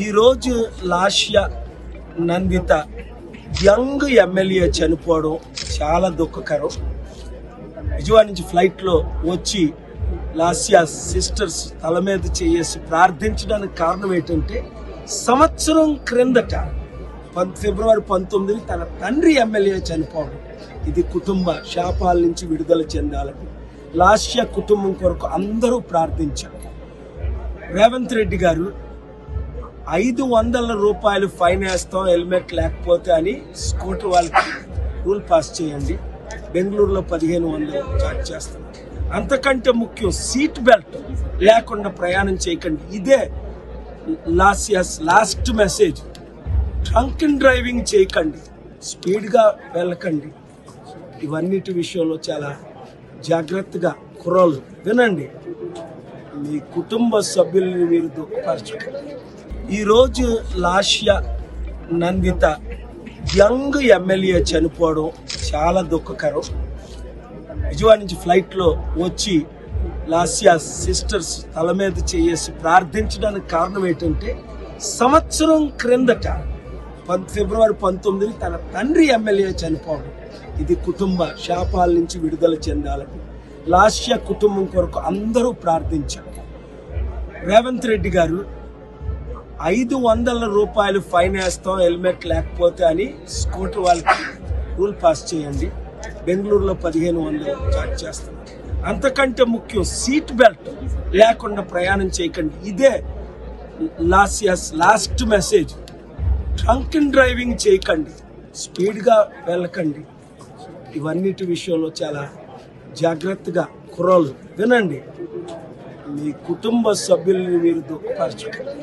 ఈరోజు Lasya Nanditha young MLA చనిపోవడం చాలా దుఃఖకరం. విజయవాడ నుంచి ఫ్లైట్లో వచ్చి లాస్య సిస్టర్స్ తల మీద చేసి ప్రార్థించడానికి కారణం ఏంటంటే, సంవత్సరం క్రిందట ఫిబ్రవరి 19 తన తండ్రి ఎమ్మెల్యే చనిపోవడం. ఇది కుటుంబ శాపాల నుంచి విడుదల చెందాలని లాస్య కుటుంబం కొరకు అందరూ ప్రార్థించారు. రేవంత్ రెడ్డి గారు 500 రూపాయలు ఫైన్ వేస్తాం హెల్మెట్ లేకపోతే అని స్కూటర్ వాళ్ళకి రూల్ పాస్ చేయండి. బెంగళూరులో 1500 చార్జ్ చేస్తాం. అంతకంటే ముఖ్యం, సీట్ బెల్ట్ లేకుండా ప్రయాణం చేయకండి. ఇదే లాస్యస్ లాస్ట్ మెసేజ్. డ్రంకెన్ డ్రైవింగ్ చేయకండి, స్పీడ్గా వెళ్ళకండి. ఇవన్నిటి విషయంలో చాలా జాగ్రత్తగా కుర్రోళ్ళు వినండి. మీ కుటుంబ సభ్యుల్ని మీరు దుఃఖపరచకండి. ఈరోజు లాస్య నందిత యంగ్ ఎమ్మెల్యే చనిపోవడం చాలా దుఃఖకరం. విజయవాడ నుంచి ఫ్లైట్లో వచ్చి లాస్య సిస్టర్స్ తల మీద చేసి ప్రార్థించడానికి కారణం ఏంటంటే, సంవత్సరం క్రిందట ఫిబ్రవరి 19 తన తండ్రి ఎమ్మెల్యే చనిపోవడం. ఇది కుటుంబ శాపాల నుంచి విడుదల చెందాలని లాస్య కుటుంబం కొరకు అందరూ ప్రార్థించారు. రేవంత్ రెడ్డి గారు 500 రూపాయలు ఫైన్ వేస్తాం హెల్మెట్ లేకపోతే అని స్కూటర్ వాళ్ళకి రూల్ పాస్ చేయండి. బెంగళూరులో 1500 చార్జ్ చేస్తాం. అంతకంటే ముఖ్యం, సీట్ బెల్ట్ లేకుండా ప్రయాణం చేయకండి. ఇదే లాస్యస్ లాస్ట్ మెసేజ్. డ్రంకెన్ డ్రైవింగ్ చేయకండి, స్పీడ్గా వెళ్ళకండి. ఇవన్నిటి విషయంలో చాలా జాగ్రత్తగా కుర్రోళ్ళు వినండి. మీ కుటుంబ సభ్యుల్ని మీరు దుఃఖపరచకండి.